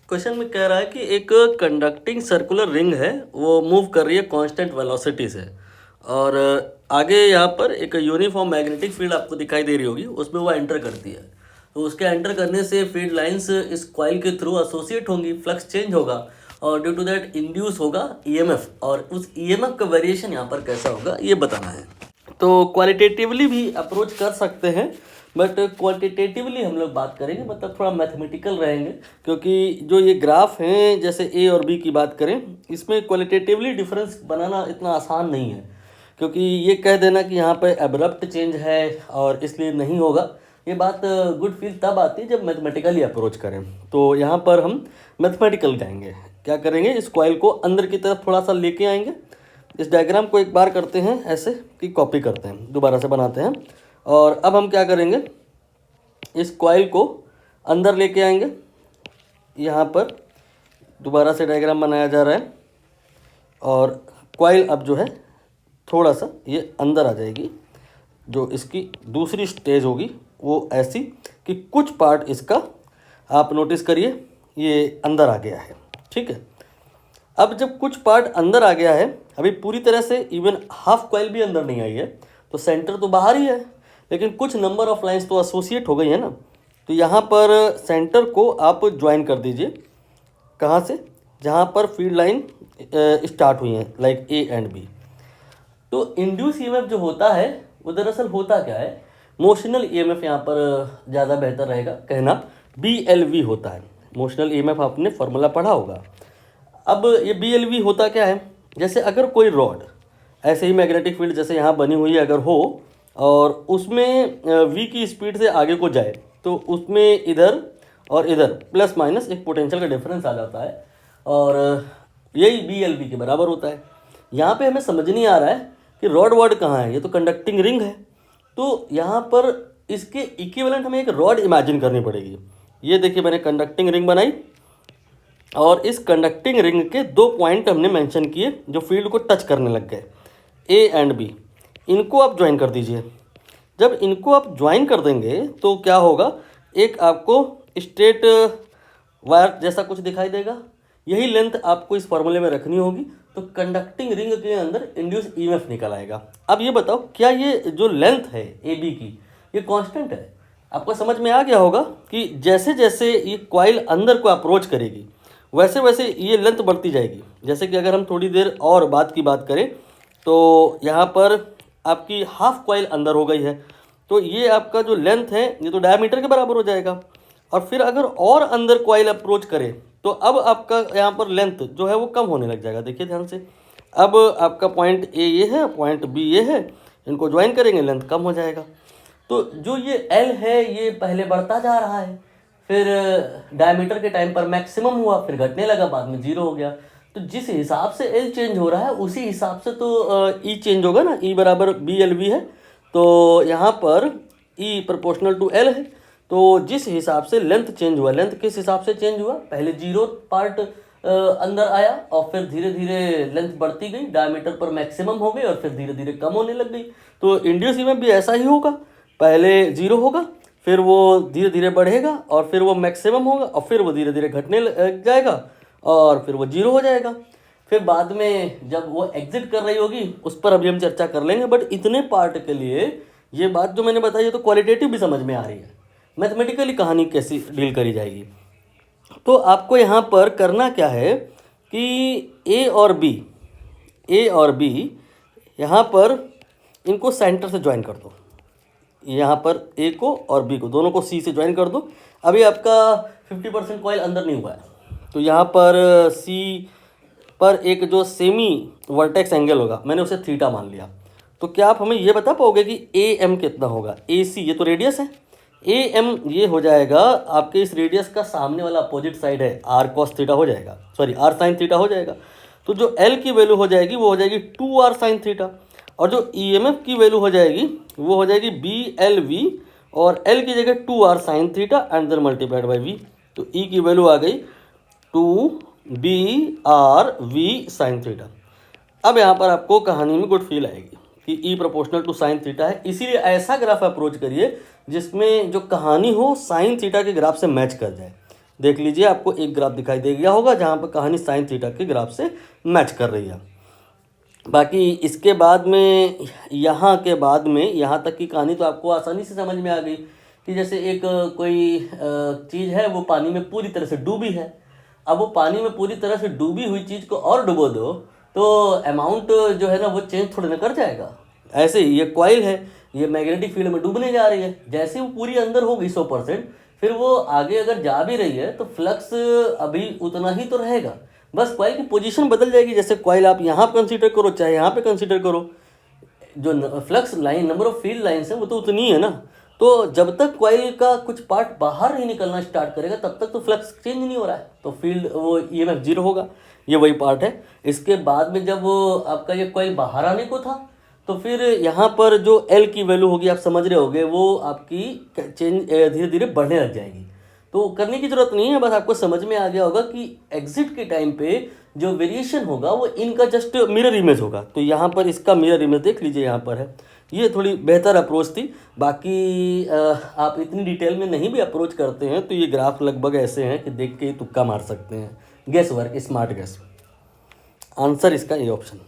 Question में कह रहा है कि एक कंडक्टिंग सर्कुलर रिंग है, वो मूव कर रही है कांस्टेंट वेलोसिटी से, और आगे यहाँ पर एक यूनिफॉर्म मैग्नेटिक फील्ड आपको दिखाई दे रही होगी, उसमें वो एंटर करती है। तो उसके एंटर करने से फील्ड लाइंस इस कॉइल के थ्रू एसोसिएट होंगी, फ्लक्स चेंज होगा और ड्यू टू दैट इंड्यूस होगा ईएमएफ, और उस ईएमएफ का वेरिएशन यहाँ पर कैसा होगा ये बताना है। तो क्वालिटेटिवली भी अप्रोच कर सकते हैं, बट क्वांटिटेटिवली हम लोग बात करेंगे, मतलब थोड़ा मैथमेटिकल रहेंगे, क्योंकि जो ये ग्राफ हैं जैसे ए और बी की बात करें, इसमें क्वालिटेटिवली डिफरेंस बनाना इतना आसान नहीं है, क्योंकि ये कह देना कि यहाँ पे एब्रप्ट चेंज है और इसलिए नहीं होगा, ये बात गुड फील तब आती है जब मैथमेटिकली अप्रोच करें। तो यहाँ पर हम मैथमेटिकल जाएंगे, क्या करेंगे, इस कॉइल को अंदर की तरफ थोड़ा सा लेके आएंगे। इस डायग्राम को एक बार करते हैं ऐसे कि कॉपी करते हैं, दोबारा से बनाते हैं, और अब हम क्या करेंगे, इस कॉइल को अंदर लेके आएंगे। यहाँ पर दोबारा से डायग्राम बनाया जा रहा है, और कॉइल अब जो है थोड़ा सा ये अंदर आ जाएगी। जो इसकी दूसरी स्टेज होगी वो ऐसी कि कुछ पार्ट इसका आप नोटिस करिए ये अंदर आ गया है, ठीक है। अब जब कुछ पार्ट अंदर आ गया है, अभी पूरी तरह से इवन हाफ कॉइल भी अंदर नहीं आई है, तो सेंटर तो बाहर ही है, लेकिन कुछ नंबर ऑफ लाइंस तो एसोसिएट हो गई है ना। तो यहाँ पर सेंटर को आप ज्वाइन कर दीजिए, कहाँ से, जहाँ पर फील्ड लाइन स्टार्ट हुई हैं, लाइक ए एंड बी। तो इंड्यूस ईएमएफ जो होता है वो दरअसल होता क्या है, मोशनल ईएमएफ यहाँ पर ज़्यादा बेहतर रहेगा कहना, BLV होता है। मोशनल ईएमएफ आपने फॉर्मूला पढ़ा होगा। अब ये BLV होता क्या है, जैसे अगर कोई रॉड ऐसे ही मैग्नेटिक फील्ड जैसे यहाँ बनी हुई है अगर हो, और उसमें V की स्पीड से आगे को जाए, तो उसमें इधर और इधर प्लस माइनस एक पोटेंशियल का डिफरेंस आ जाता है, और यही BLV के बराबर होता है। यहाँ पे हमें समझ नहीं आ रहा है कि रॉड वॉड कहाँ है, ये तो कंडक्टिंग रिंग है, तो यहाँ पर इसके इक्विवेलेंट हमें एक रॉड इमेजिन करनी पड़ेगी। ये देखिए मैंने कंडक्टिंग रिंग बनाई, और इस कंडक्टिंग रिंग के दो पॉइंट हमने मेंशन किए जो फील्ड को टच करने लग गए, ए एंड बी। इनको आप ज्वाइन कर दीजिए। जब इनको आप ज्वाइन कर देंगे तो क्या होगा, एक आपको स्ट्रेट वायर जैसा कुछ दिखाई देगा। यही लेंथ आपको इस फॉर्मूले में रखनी होगी, तो कंडक्टिंग रिंग के अंदर इंड्यूस ईएमएफ निकल आएगा। अब ये बताओ, क्या ये जो लेंथ है ए बी की, ये कांस्टेंट है? आपको समझ में आ गया होगा कि जैसे जैसे ये कॉइल अंदर को अप्रोच करेगी वैसे वैसे ये लेंथ बढ़ती जाएगी। जैसे कि अगर हम थोड़ी देर और बाद की बात करें, तो यहाँ पर आपकी हाफ कॉइल अंदर हो गई है, तो ये आपका जो लेंथ है ये तो डायमीटर के बराबर हो जाएगा। और फिर अगर और अंदर कॉइल अप्रोच करे तो अब आपका यहाँ पर लेंथ जो है वो कम होने लग जाएगा। देखिए ध्यान से, अब आपका पॉइंट ए ये है, पॉइंट बी ये है, इनको ज्वाइन करेंगे लेंथ कम हो जाएगा। तो जो ये एल है ये पहले बढ़ता जा रहा है, फिर डायमीटर के टाइम पर मैक्सिमम हुआ, फिर घटने लगा, बाद में जीरो हो गया। तो जिस हिसाब से एल चेंज हो रहा है उसी हिसाब से तो ई चेंज होगा ना, ई बराबर BLV है, तो यहाँ पर ई प्रोपोर्शनल टू एल है। तो जिस हिसाब से लेंथ चेंज हुआ, लेंथ किस हिसाब से चेंज हुआ, पहले जीरो पार्ट अंदर आया और फिर धीरे धीरे लेंथ बढ़ती गई, डायमीटर पर मैक्सिमम हो गई और फिर धीरे धीरे कम होने लग गई। तो इंड्यूस ईएमएफ भी ऐसा ही होगा, पहले जीरो होगा, फिर वो धीरे धीरे बढ़ेगा और फिर वो मैक्सिमम होगा और फिर वो धीरे धीरे घटने लग जाएगा और फिर वो जीरो हो जाएगा। फिर बाद में जब वो एग्जिट कर रही होगी उस पर अभी हम चर्चा कर लेंगे, बट इतने पार्ट के लिए ये बात जो मैंने बताई है तो क्वालिटेटिव भी समझ में आ रही है, मैथमेटिकली कहानी कैसी डील करी जाएगी। तो आपको यहाँ पर करना क्या है कि ए और बी यहाँ पर इनको सेंटर से ज्वाइन कर दो। यहाँ पर ए को और बी को, दोनों को सी से ज्वाइन कर दो। अभी आपका 50% कॉइल अंदर नहीं हुआ है, तो यहाँ पर सी पर एक जो सेमी वर्टेक्स एंगल होगा मैंने उसे थीटा मान लिया। तो क्या आप हमें ये बता पाओगे कि ए एम कितना होगा? ए सी ये तो रेडियस है, ए एम ये हो जाएगा आपके इस रेडियस का सामने वाला अपोजिट साइड है, आर कॉस थीटा हो जाएगा, सॉरी आर साइन थीटा हो जाएगा। तो जो एल की वैल्यू हो जाएगी वो हो जाएगी 2r साइन थीटा, और जो ईएमएफ की वैल्यू हो जाएगी वो हो जाएगी BLV, और एल की जगह 2r sine theta and then multiplied by v। तो ई की वैल्यू आ गई 2BRV साइन थीटा। अब यहाँ पर आपको कहानी में गुड फील आएगी कि ई प्रोपोर्शनल टू साइन थीटा है, इसीलिए ऐसा ग्राफ अप्रोच करिए जिसमें जो कहानी हो साइन थीटा के ग्राफ से मैच कर जाए। देख लीजिए, आपको एक ग्राफ दिखाई दे गया होगा जहाँ पर कहानी साइन थीटा के ग्राफ से मैच कर रही है। बाकी इसके बाद में, यहाँ के बाद में यहाँ तक की कहानी तो आपको आसानी से समझ में आ गई कि जैसे एक कोई चीज़ है वो पानी में पूरी तरह से डूबी है। अब वो पानी में पूरी तरह से डूबी हुई चीज़ को और डुबो दो तो अमाउंट जो है ना वो चेंज थोड़ा ना कर जाएगा। ऐसे ही ये कॉइल है, ये मैग्नेटिक फील्ड में डूबने जा रही है। जैसे वो पूरी अंदर होगी 100%, फिर वो आगे अगर जा भी रही है तो फ्लक्स अभी उतना ही तो रहेगा, बस कॉइल की पोजीशन बदल जाएगी। जैसे कॉइल आप यहाँ पे कंसीडर करो चाहे यहाँ पे कंसीडर करो, जो flux line, number of field lines है वो तो उतनी है ना। तो जब तक कॉइल का कुछ पार्ट बाहर नहीं निकलना स्टार्ट करेगा तब तक तो फ्लक्स चेंज नहीं हो रहा है, तो फील्ड वो ईएमएफ जीरो होगा। ये वही पार्ट है। इसके बाद में जब आपका ये कॉइल बाहर आने को था तो फिर यहाँ पर जो एल की वैल्यू होगी, आप समझ रहे होगे, वो आपकी चेंज धीरे धीरे बढ़ने लग जाएगी। तो करने की जरूरत नहीं है, बस आपको समझ में आ गया होगा कि एग्जिट के टाइम पे जो वेरिएशन होगा वो इनका जस्ट मिरर इमेज होगा। तो यहाँ पर इसका मिरर इमेज देख लीजिए, यहाँ पर है। ये थोड़ी बेहतर अप्रोच थी। बाकी आप इतनी डिटेल में नहीं भी अप्रोच करते हैं तो ये ग्राफ लगभग ऐसे हैं कि देख के ही तुक्का मार सकते हैं। Guess work, smart guess. Answer इसका ये ऑप्शन।